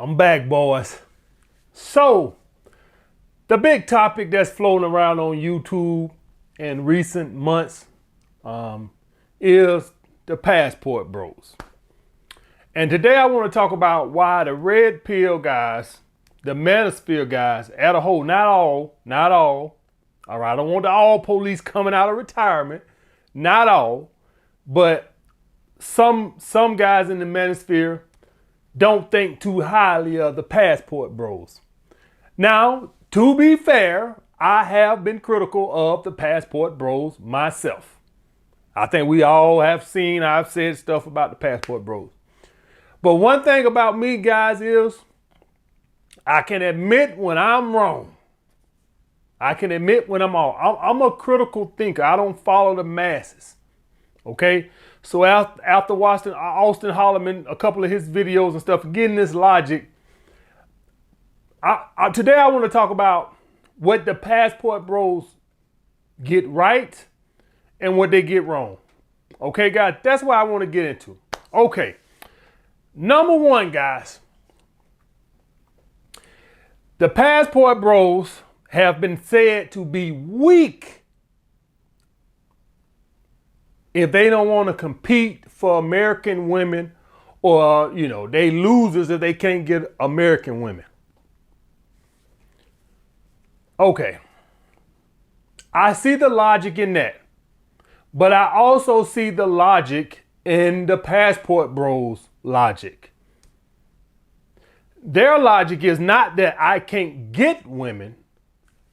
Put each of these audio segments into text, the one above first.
I'm back, boys. So, the big topic that's floating around on YouTube in recent months is the passport bros. And today I want to talk about why the red pill guys, the manosphere guys, at a whole, not all, all right, I don't want the all police coming out of retirement, not all, but some guys in the manosphere don't think too highly of the passport bros. Now, to be fair, I have been critical of the passport bros myself. I think we all have seen, I've said stuff about the passport bros. But one thing about me, guys, is I can admit when I'm wrong. I can admit when I'm wrong. I'm a critical thinker. I don't follow the masses. Okay? So after watching Austin Holloman, a couple of his videos and stuff, getting this logic, today I want to talk about what the passport bros get right and what they get wrong. Okay, guys, that's what I want to get into. Okay, number one, guys, the passport bros have been said to be weak if they don't want to compete for American women, or, they losers if they can't get American women. Okay. I see the logic in that. But I also see the logic in the passport bros logic. Their logic is not that I can't get women.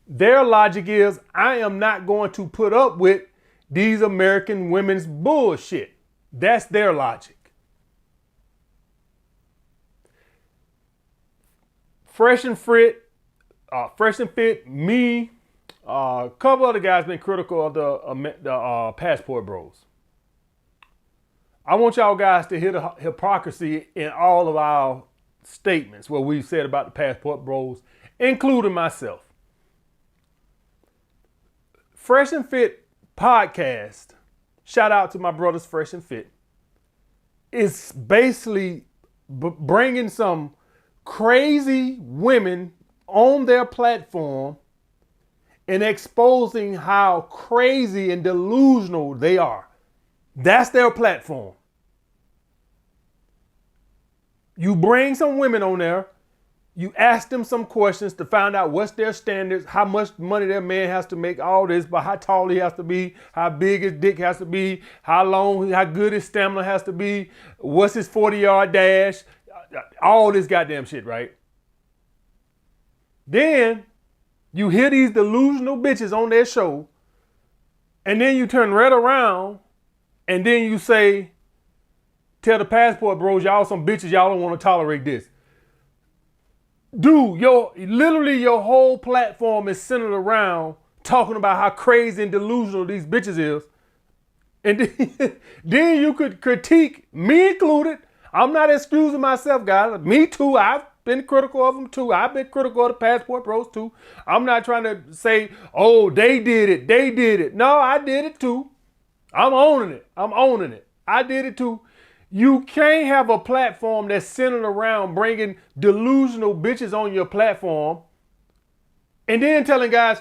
Their logic is I am not going to put up with these American women's bullshit. That's their logic. Fresh and Fit, me, a couple other guys been critical of the passport bros. I want y'all guys to hear the hypocrisy in all of our statements, what we've said about the passport bros, including myself. Fresh and Fit podcast, shout out to my brothers Fresh and Fit, is basically bringing some crazy women on their platform and exposing how crazy and delusional they are. That's their platform. You bring some women on there, you ask them some questions to find out what's their standards, how much money their man has to make, all this, but how tall he has to be, how big his dick has to be, how long, how good his stamina has to be, what's his 40-yard dash, all this goddamn shit, right? Then you hear these delusional bitches on their show, and then you turn right around, and then you say, tell the passport bros, y'all some bitches, y'all don't want to tolerate this. Dude, your whole platform is centered around talking about how crazy and delusional these bitches is. And then you could critique, me included. I'm not excusing myself, guys. Me too. I've been critical of them too. I've been critical of the passport bros too. I'm not trying to say, oh, they did it. No, I did it too. I'm owning it. I did it too. You can't have a platform that's centered around bringing delusional bitches on your platform and then telling guys,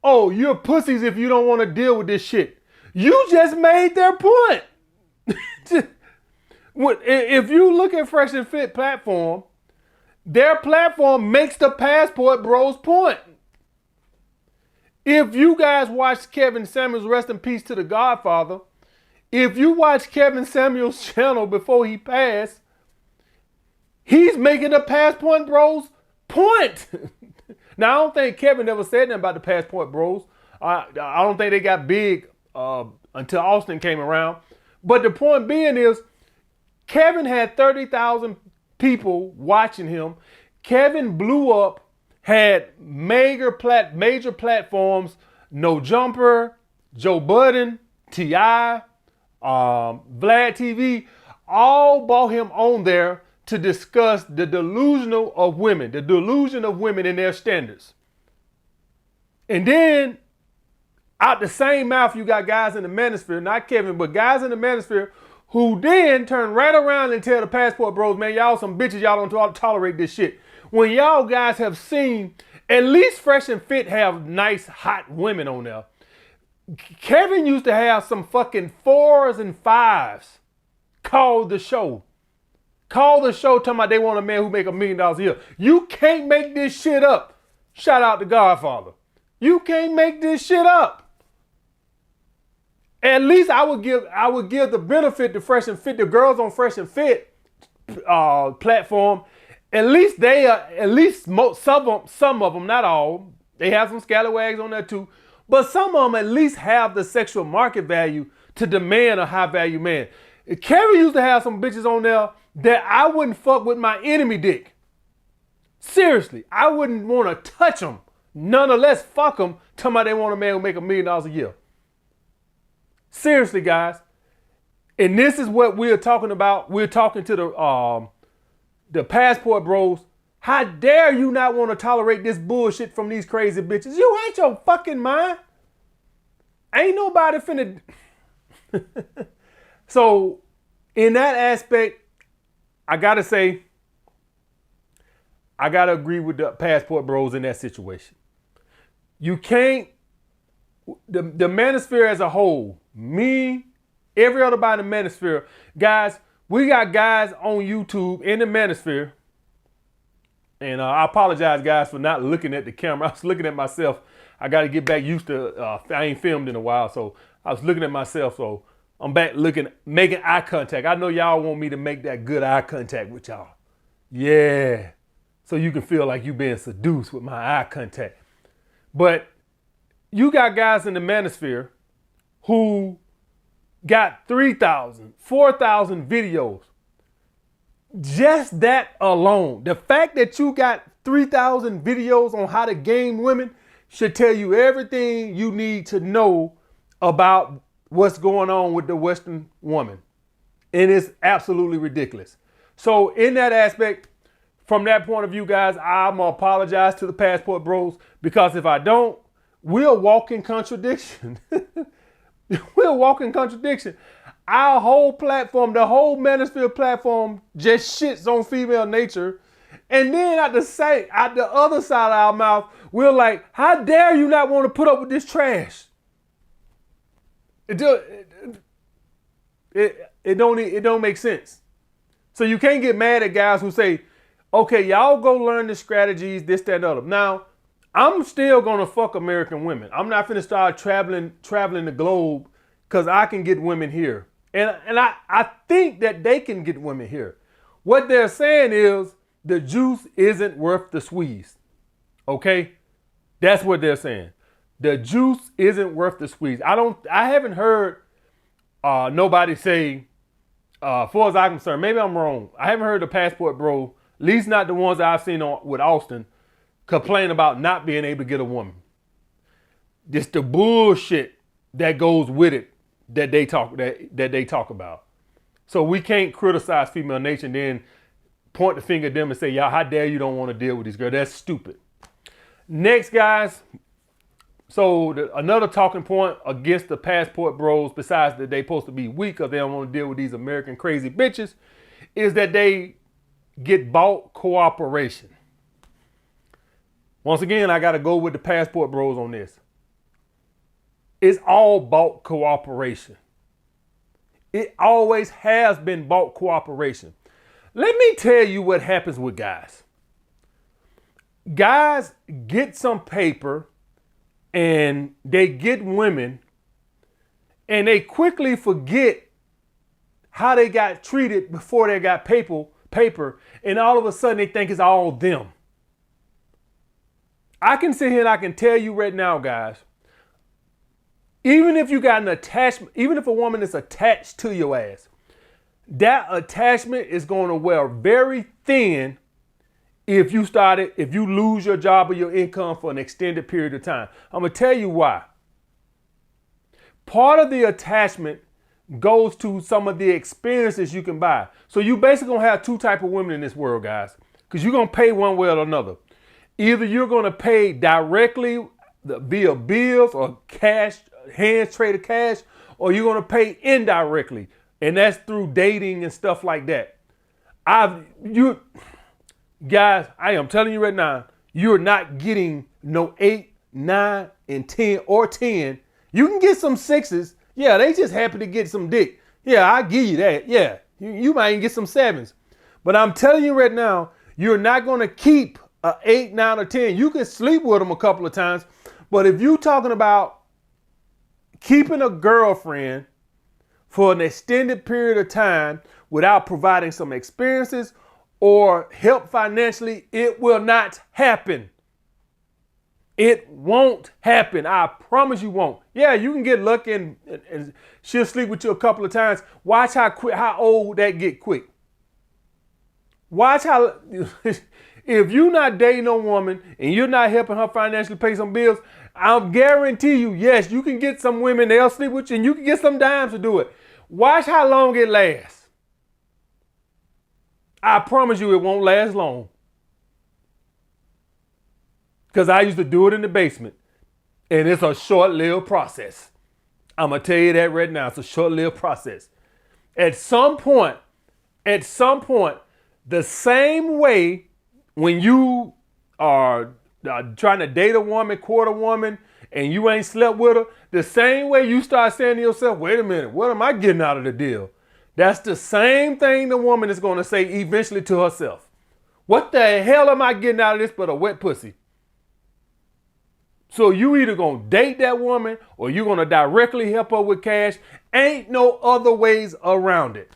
oh, you're pussies if you don't want to deal with this shit. You just made their point. If you look at Fresh and Fit platform, their platform makes the passport bros point. If you guys watch Kevin Samuels, rest in peace to the Godfather, if you watch Kevin Samuels' channel before he passed, he's making the passport bros point. Now, I don't think Kevin ever said anything about the passport bros. I don't think they got big until Austin came around. But the point being is, Kevin had 30,000 people watching him. Kevin blew up, had major platforms, No Jumper, Joe Budden, T.I., Vlad TV, all brought him on there to discuss the delusion of women and their standards. And then out the same mouth, you got guys in the manosphere, not Kevin, but guys in the manosphere who then turn right around and tell the passport bros, man, y'all some bitches, y'all don't tolerate this shit. When y'all guys have seen at least Fresh and Fit have nice, hot women on there. Kevin used to have some fucking 4s and 5s call the show. Call the show talking about they want a man who make $1 million a year. You can't make this shit up. Shout out to Godfather. You can't make this shit up. At least I would give the benefit to Fresh and Fit, the girls on Fresh and Fit platform. At least they are, some of them, not all. They have some scalawags on there too. But some of them at least have the sexual market value to demand a high value man. Kerry used to have some bitches on there that I wouldn't fuck with my enemy dick. Seriously, I wouldn't want to touch them. Nonetheless, fuck them. Tell me they want a man who make $1 million a year. Seriously, guys. And this is what we're talking about. We're talking to the passport bros. How dare you not want to tolerate this bullshit from these crazy bitches? You ain't your fucking mind. Ain't nobody finna. So, in that aspect, I gotta say, I gotta agree with the passport bros in that situation. You can't, the manosphere as a whole, me, every other body in the manosphere, guys, we got guys on YouTube in the manosphere. And I apologize, guys, for not looking at the camera. I was looking at myself. I got to get back used to, I ain't filmed in a while, so I was looking at myself. So I'm back making eye contact. I know y'all want me to make that good eye contact with y'all. Yeah. So you can feel like you being seduced with my eye contact. But you got guys in the manosphere who got 3,000, 4,000 videos. Just that alone, the fact that you got 3,000 videos on how to game women should tell you everything you need to know about what's going on with the Western woman. And it's absolutely ridiculous. So in that aspect, from that point of view, guys, I'm gonna apologize to the passport bros, because if I don't, we'll walk in contradiction. We'll walk in contradiction. Our whole platform, the whole manosphere platform, just shits on female nature. And then at the other side of our mouth, we're like, how dare you not want to put up with this trash? It don't make sense. So you can't get mad at guys who say, okay, y'all go learn the strategies, this, that, and other. Now, I'm still gonna fuck American women. I'm not finna start traveling the globe because I can get women here. And I think that they can get women here. What they're saying is the juice isn't worth the squeeze. Okay? That's what they're saying. The juice isn't worth the squeeze. I haven't heard nobody say, as far as I'm concerned, maybe I'm wrong. I haven't heard the passport bro, at least not the ones that I've seen with Austin, complain about not being able to get a woman. Just the bullshit that goes with it that they talk about. So we can't criticize female nature and then point the finger at them and say, y'all, how dare you don't want to deal with this girl? That's stupid. Next, guys. So another talking point against the passport bros, besides that they supposed to be weak because they don't want to deal with these American crazy bitches, is that they get bought cooperation. Once again, I got to go with the passport bros on this. It's all bought cooperation. It always has been bought cooperation. Let me tell you what happens with guys. Guys get some paper and they get women and they quickly forget how they got treated before they got paper, and all of a sudden they think it's all them. I can sit here and I can tell you right now, guys, even if you got an attachment, even if a woman is attached to your ass, that attachment is going to wear very thin if you lose your job or your income for an extended period of time. I'm going to tell you why. Part of the attachment goes to some of the experiences you can buy. So you basically going to have two types of women in this world, guys, because you're going to pay one way or another. Either you're going to pay directly via bills or cash, hands traded cash, or you're going to pay indirectly And that's through dating and stuff like that. You guys, I am telling you right now, you're not getting no 8, 9, and 10 or 10. You can get some 6s. Yeah, they just happy to get some dick. Yeah, I give you that. Yeah, you might even get some 7s. But I'm telling you right now, you're not going to keep a 8, 9, or 10. You can sleep with them a couple of times. But if you're talking about keeping a girlfriend for an extended period of time without providing some experiences or help financially, it will not happen. It won't happen. I promise you won't. Yeah, you can get lucky and she'll sleep with you a couple of times. Watch how old that get quick. Watch how, if you're not dating a woman and you're not helping her financially pay some bills, I'll guarantee you, yes, you can get some women, they'll sleep with you, and you can get some dimes to do it. Watch how long it lasts. I promise you it won't last long. Because I used to do it in the basement. And it's a short-lived process. I'm going to tell you that right now. It's a short-lived process. At some point, the same way when you are trying to date a woman, court a woman, and you ain't slept with her, the same way you start saying to yourself, wait a minute, what am I getting out of the deal? That's the same thing the woman is going to say eventually to herself. What the hell am I getting out of this but a wet pussy? So you either going to date that woman or you're going to directly help her with cash. Ain't no other ways around it.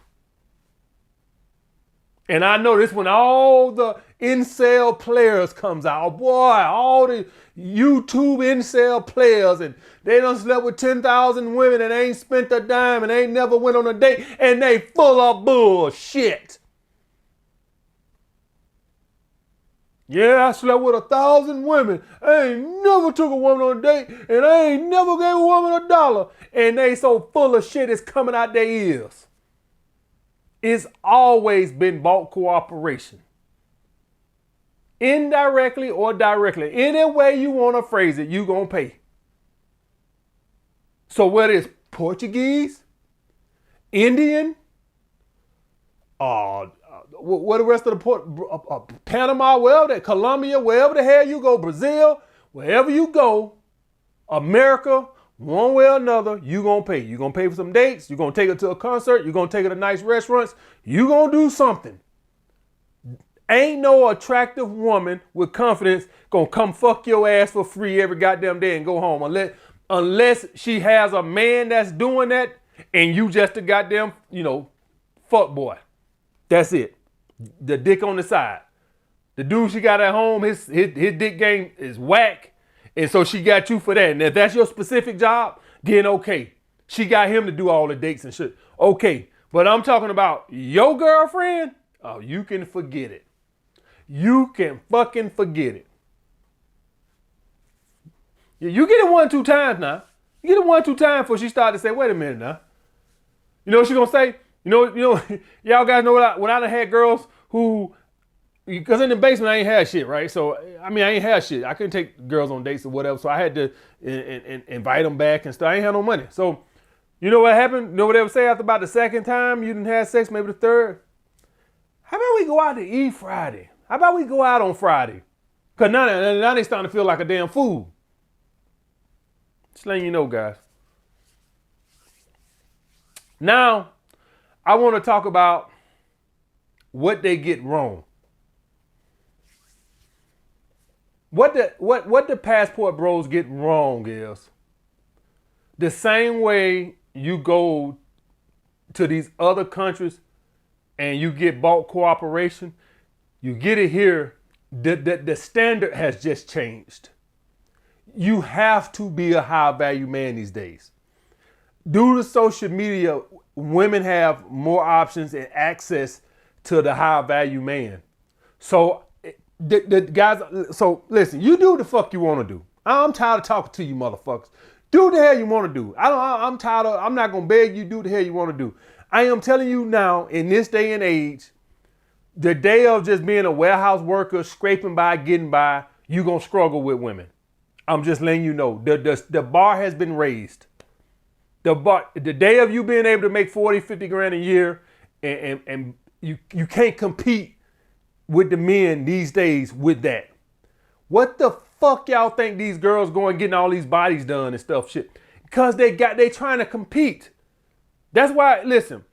And I know this when all the incel players comes out. Boy, all the YouTube incel players, and they done slept with 10,000 women and ain't spent a dime and ain't never went on a date, and they full of bullshit. Yeah, I slept with 1,000 women. I ain't never took a woman on a date, and I ain't never gave a woman $1. And they so full of shit it's coming out their ears. It's always been bought cooperation. Indirectly or directly. Any way you want to phrase it, you gonna pay. So whether it's Portuguese, Indian, what the rest of the Panama, wherever, Colombia, wherever the hell you go, Brazil, wherever you go, America, one way or another, you gonna pay. You gonna pay for some dates. You gonna take her to a concert. You gonna take her to nice restaurants. You gonna do something. Ain't no attractive woman with confidence gonna come fuck your ass for free every goddamn day and go home unless she has a man that's doing that and you just a goddamn, fuck boy. That's it. The dick on the side. The dude she got at home, his dick game is whack. And so she got you for that. And if that's your specific job, then okay. She got him to do all the dates and shit. Okay. But I'm talking about your girlfriend. Oh, you can forget it. You can fucking forget it. Yeah, you get it 1-2 times now. You get it 1-2 times before she started to say, wait a minute now. You know what she gonna say? Y'all guys know when I done had girls who, because in the basement I ain't had shit, right? So, I ain't had shit. I couldn't take girls on dates or whatever. So I had to invite them back and stuff. I ain't had no money. So, you know what happened? You know what they would say after about the second time you didn't have sex, maybe the third? How about we go out to eat Friday? How about we go out on Friday? Because now they starting to feel like a damn fool. Just letting you know, guys. Now, I want to talk about what they get wrong. What the passport bros get wrong is the same way you go to these other countries and you get bought cooperation, you get it here. The standard has just changed. You have to be a high value man these days. Due to social media, women have more options and access to the high value man. So the guys, so listen, you do the fuck you want to do. I'm tired of talking to you motherfuckers. Do the hell you want to do. I'm tired of, I'm not going to beg you, do the hell you want to do. I am telling you now, in this day and age, the day of just being a warehouse worker, scraping by, getting by, you're going to struggle with women. I'm just letting you know. The bar has been raised. The day of you being able to make 40, 50 grand a year, and you can't compete with the men these days with that. What the fuck y'all think these girls going getting all these bodies done and stuff shit? Because they trying to compete. That's why, listen,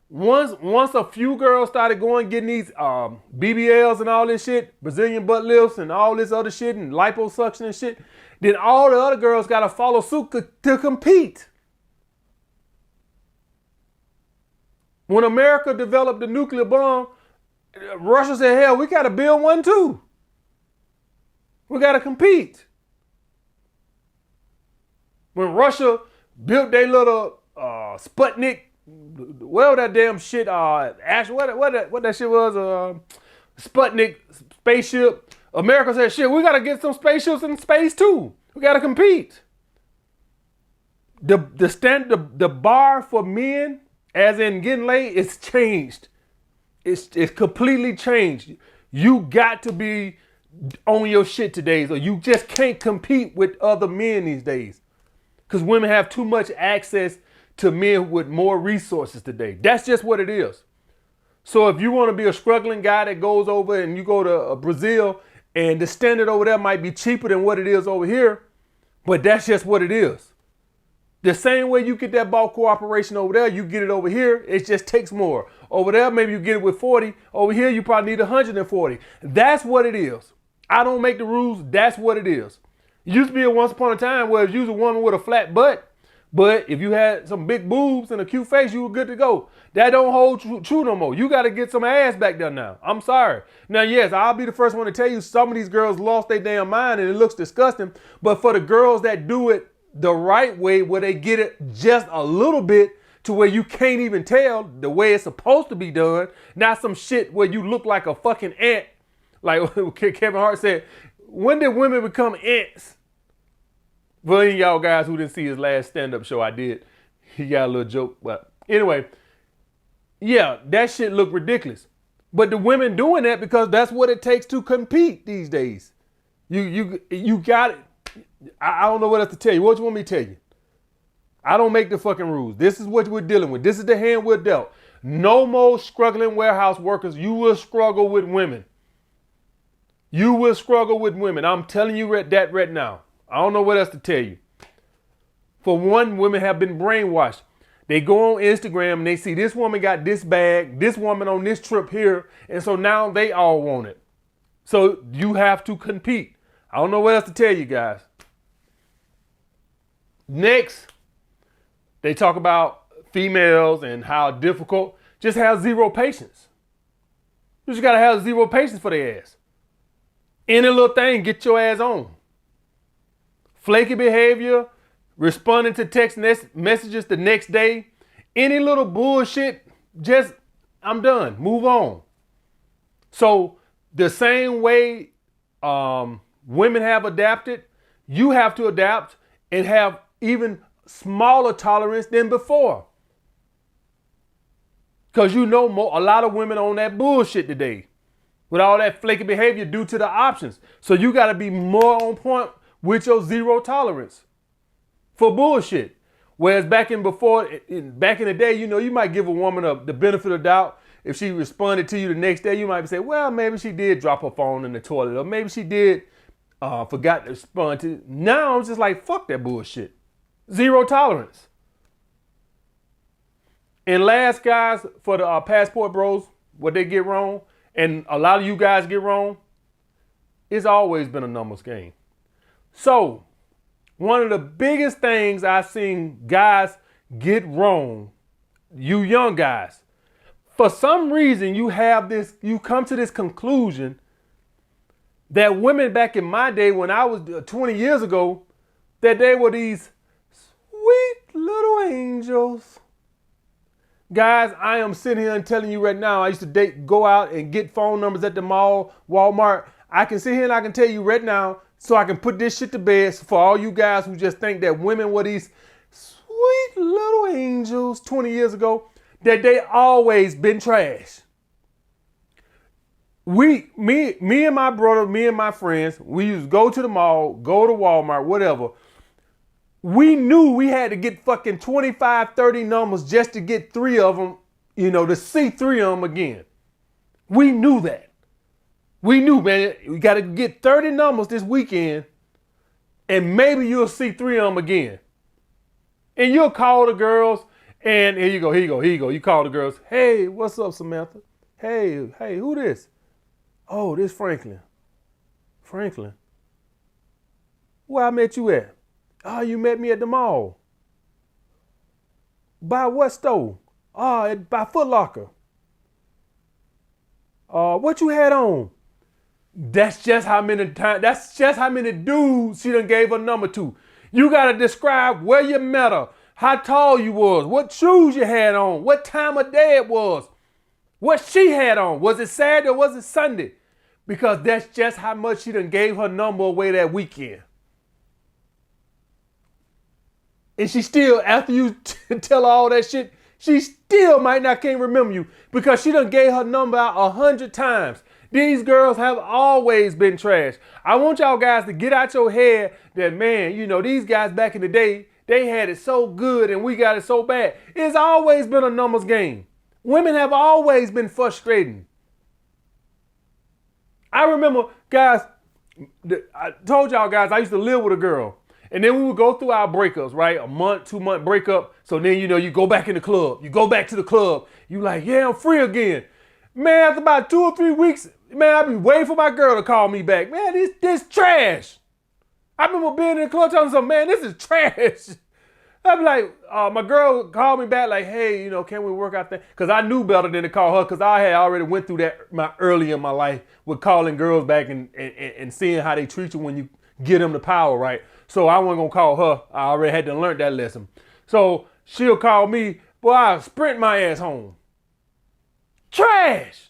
once a few girls started going getting these BBLs and all this shit, Brazilian butt lifts and all this other shit and liposuction and shit, then all the other girls got to follow suit to compete. When America developed the nuclear bomb, Russia said, hell, we got to build one too. We got to compete. When Russia built their little Sputnik, well, that damn shit, what that shit was, Sputnik spaceship, America said, shit, we got to get some spaceships in space too. We got to compete. The bar for men, as in getting laid, it's changed. It's completely changed. You got to be on your shit today, or you just can't compete with other men these days. Because women have too much access to men with more resources today. That's just what it is. So if you want to be a struggling guy that goes over and you go to Brazil and the standard over there might be cheaper than what it is over here, but that's just what it is. The same way you get that bulk cooperation over there, you get it over here, it just takes more. Over there, maybe you get it with 40. Over here, you probably need 140. That's what it is. I don't make the rules. That's what it is. It used to be a once upon a time where if you was a woman with a flat butt, but if you had some big boobs and a cute face, you were good to go. That don't hold true no more. You got to get some ass back there now. I'm sorry. Now, yes, I'll be the first one to tell you some of these girls lost their damn mind and it looks disgusting. But for the girls that do it the right way, where they get it just a little bit to where you can't even tell the way it's supposed to be done, not some shit where you look like a fucking ant. Like Kevin Hart said, when did women become ants? For any of y'all guys who didn't see his last stand-up show, I did. He got a little joke. But anyway, yeah, that shit look ridiculous. But the women doing that because that's what it takes to compete these days. You got it. I don't know what else to tell you. What you want me to tell you? I don't make the fucking rules. This is what we're dealing with. This is the hand we're dealt. No more struggling warehouse workers. You will struggle with women. You will struggle with women. I'm telling you that right now. I don't know what else to tell you. For one, women have been brainwashed. They go on Instagram and they see this woman got this bag, this woman on this trip here, and so now they all want it. So you have to compete. I don't know what else to tell you guys. Next, they talk about females and how difficult. Just have zero patience. You just gotta have zero patience for their ass. Any little thing, get your ass on. Flaky behavior, responding to text messages the next day, any little bullshit, just, I'm done, move on. So the same way women have adapted, you have to adapt and have even smaller tolerance than before. Because you know a lot of women on that bullshit today with all that flaky behavior due to the options. So you got to be more on point with your zero tolerance for bullshit. Whereas back in the day, you know, you might give a woman the benefit of doubt. If she responded to you the next day, you might say, well, maybe she did drop her phone in the toilet, or maybe she did forgot to respond to. Now I'm just like, fuck that bullshit. Zero tolerance. And last, guys, for the passport bros, what they get wrong, and a lot of you guys get wrong, it's always been a numbers game. So, one of the biggest things I've seen guys get wrong, you young guys, for some reason you come to this conclusion that women back in my day, when I was 20 years ago, that they were these sweet little angels. Guys, I am sitting here and telling you right now, I used to go out and get phone numbers at the mall, Walmart. I can sit here and I can tell you right now, so I can put this shit to bed for all you guys who just think that women were these sweet little angels 20 years ago, that they always been trash. Me and my brother, me and my friends, we used to go to the mall, go to Walmart, whatever. We knew we had to get fucking 25, 30 numbers just to get 3 of them, to see 3 of them again. We knew that. We knew, man, we got to get 30 numbers this weekend and maybe you'll see 3 of them again. And you'll call the girls and here you go. You call the girls. Hey, what's up, Samantha? Hey, who this? Oh, this Franklin. Franklin. Where I met you at? Oh, you met me at the mall. By what store? Oh, by Foot Locker. What you had on? That's just how many dudes she done gave her number to. You gotta describe where you met her, how tall you was, what shoes you had on, what time of day it was, what she had on. Was it Saturday or was it Sunday? Because that's just how much she done gave her number away that weekend. And she still, after you tell her all that shit, she still might not can't remember you because she done gave her number out 100 times. These girls have always been trash. I want y'all guys to get out your head that, man, these guys back in the day, they had it so good and we got it so bad. It's always been a numbers game. Women have always been frustrating. I remember, guys, I told y'all guys, I used to live with a girl. And then we would go through our breakups, right? A month, 2 month breakup. So then, you go back in the club. You go back to the club. You like, yeah, I'm free again. Man, after about 2 or 3 weeks, man, I be waiting for my girl to call me back. Man, this trash. I remember being in the club telling some, man, this is trash. I'd be like, my girl called me back like, hey, can we work out there? Because I knew better than to call her because I had already went through that early in my life with calling girls back and seeing how they treat you when you get them the power, right? So I wasn't going to call her. I already had to learn that lesson. So she'll call me, boy, I'll sprint my ass home. Trash.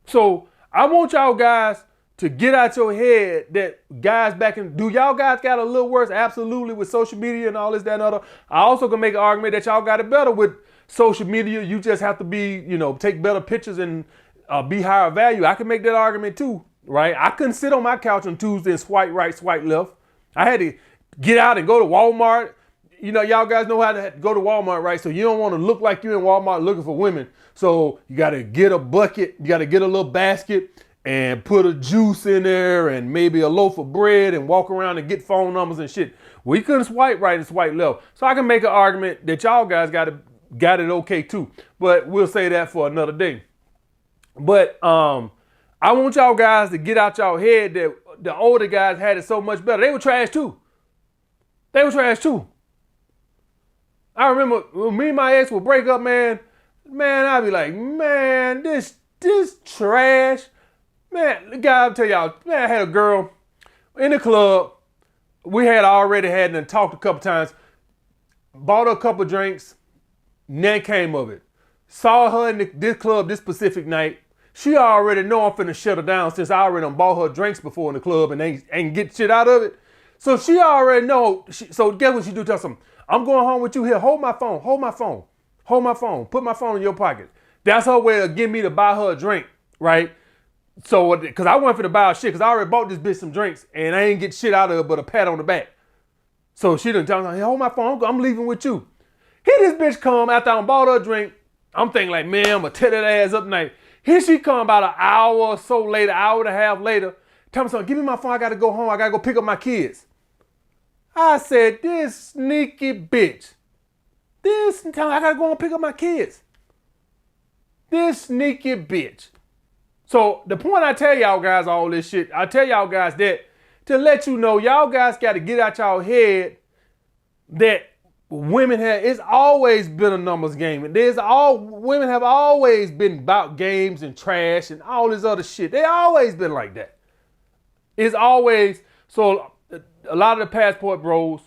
So I want y'all guys to get out your head that guys do y'all guys got a little worse? Absolutely, with social media and all this, that, and other. I also can make an argument that y'all got it better with social media. You just have to be, take better pictures and be higher value. I can make that argument too, right? I couldn't sit on my couch on Tuesday and swipe right, swipe left. I had to get out and go to Walmart. Y'all guys know how to go to Walmart, right? So you don't want to look like you're in Walmart looking for women. So you got to get a bucket. You got to get a little basket and put a juice in there and maybe a loaf of bread and walk around and get phone numbers and shit. We couldn't swipe right and swipe left. So I can make an argument that y'all guys got it okay too. But we'll say that for another day. But I want y'all guys to get out y'all head that the older guys had it so much better. They were trash too. I remember when me and my ex would break up, man, I'd be like, man, this trash. Man, the guy, I'll tell y'all, man, I had a girl in the club. We had already had and talked a couple times. Bought her a couple drinks. Nothing came of it. Saw her in this club this specific night. She already know I'm finna shut her down since I already done bought her drinks before in the club and ain't get shit out of it. So she already know. So guess what she do? Tell some, I'm going home with you here. Hold my phone. Put my phone in your pocket. That's her way of getting me to buy her a drink, right? So, because I wasn't finna buy her shit, because I already bought this bitch some drinks, and I ain't get shit out of it but a pat on the back. So she done tell me, hey, hold my phone, I'm leaving with you. Here this bitch come after I bought her a drink. I'm thinking like, man, I'm gonna tear that ass up tonight. Here she come about an hour or so later, hour and a half later. Tell me something, give me my phone, I gotta go home, I gotta go pick up my kids. I said, this sneaky bitch. I gotta go and pick up my kids. This sneaky bitch. So the point I tell y'all guys all this shit, I tell y'all guys that to let you know, y'all guys got to get out y'all head that women it's always been a numbers game. And women have always been about games and trash and all this other shit. They always been like that. It's always, so a lot of the passport bros,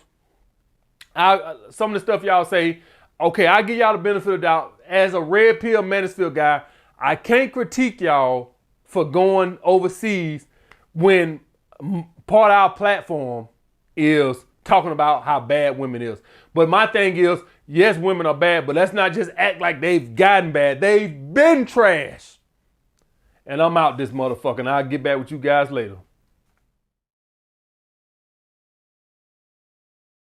some of the stuff y'all say, okay, I give y'all the benefit of the doubt. As a red pill Mansfield guy, I can't critique y'all for going overseas when part of our platform is talking about how bad women is. But my thing is, yes, women are bad, but let's not just act like they've gotten bad. They've been trash. And I'm out this motherfucker, and I'll get back with you guys later.